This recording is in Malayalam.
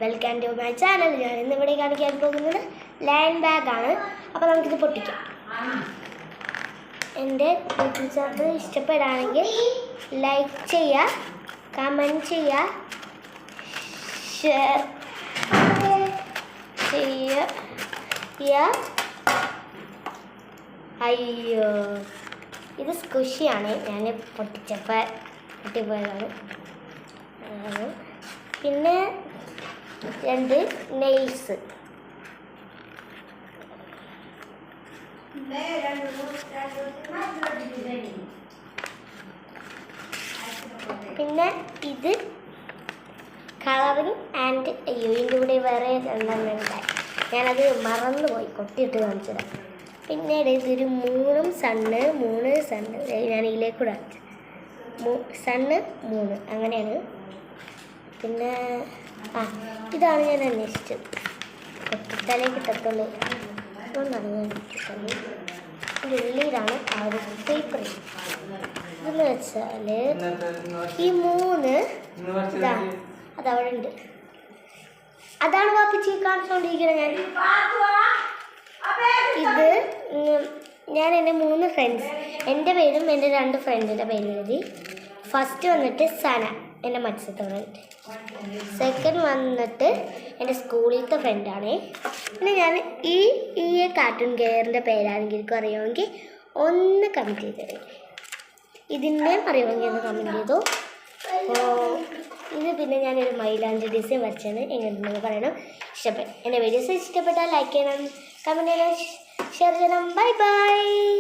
Welcome to my channel. ഞാൻ ഇന്നിവിടെ കാണിക്കാൻ പോകുന്നത് ലാൻഡ് ബാഗാണ്. അപ്പോൾ നമുക്കിത് പൊട്ടിക്കാം. എൻ്റെ ചാനൽ ഇഷ്ടപ്പെടുകയാണെങ്കിൽ ലൈക്ക് ചെയ്യുക, കമൻറ്റ് ചെയ്യുക, ഷെയർ ചെയ്യുക. അയ്യോ, ഇത് സ്കുഷിയാണ്. ഞാൻ പൊട്ടിപ്പോയതാണ്. പിന്നെ 2 നെയിൽസ്. പിന്നെ ഇത് കളറിങ് ആൻഡ് ഇതിൻ്റെ കൂടെ വേറെ 2 ഉണ്ടായി. ഞാനത് മറന്നുപോയി, കൊട്ടിയിട്ട് കാണിച്ചത്. പിന്നീട് ഇതൊരു 3 സണ്ണ് ഞാൻ ഇതിലേക്കൂടെ സണ്ണ് 3 അങ്ങനെയാണ്. പിന്നെ ഇതാണ് ഞാൻ അന്വേഷിച്ചത്. കൊട്ടിത്താലേ കിട്ടത്തുള്ളൂ, അതുകൊണ്ടാണ് ഞാൻ കിട്ടുന്നത്. ഇതിൻ്റെ ഉള്ളിലാണ് ആ ഒരു പേപ്പർ. ഇതെന്ന് വെച്ചാൽ ഈ 3 ഇതാണ്, അതവിടെ ഉണ്ട്. അതാണ് പാപ്പിച്ചി കാണിച്ചുകൊണ്ടിരിക്കുന്നത്. ഇത് ഞാൻ എൻ്റെ 3 ഫ്രണ്ട്സ്, എൻ്റെ പേരും എൻ്റെ 2 ഫ്രണ്ടിൻ്റെ പേരും എഴുതി. ഫസ്റ്റ് വന്നിട്ട് സന, എൻ്റെ മത്സ്യത്തോടുണ്ട്. സെക്കൻഡ് വന്നിട്ട് എൻ്റെ സ്കൂളിലത്തെ ഫ്രണ്ടാണ്. പിന്നെ ഞാൻ ഈ കാർട്ടൂൺ ഗെയറിൻ്റെ പേരാണെങ്കിലും അറിയുമെങ്കിൽ ഒന്ന് കമൻറ്റ് ചെയ്തത്. ഇതിൻ്റെ അറിയുമെങ്കിൽ ഒന്ന് കമൻറ്റ് ചെയ്തു. ഇത് പിന്നെ ഞാനൊരു മൈലാഞ്ചി ഡിസൈൻ വരച്ചാണ്. എങ്ങനെയുണ്ടെന്ന് പറയണം. എൻ്റെ വീഡിയോസ് ഇഷ്ടപ്പെട്ടാൽ ലൈക്ക് ചെയ്യണം, കമൻറ്റ് ചെയ്യണം, ഷെയർ ചെയ്യണം. Bye bye.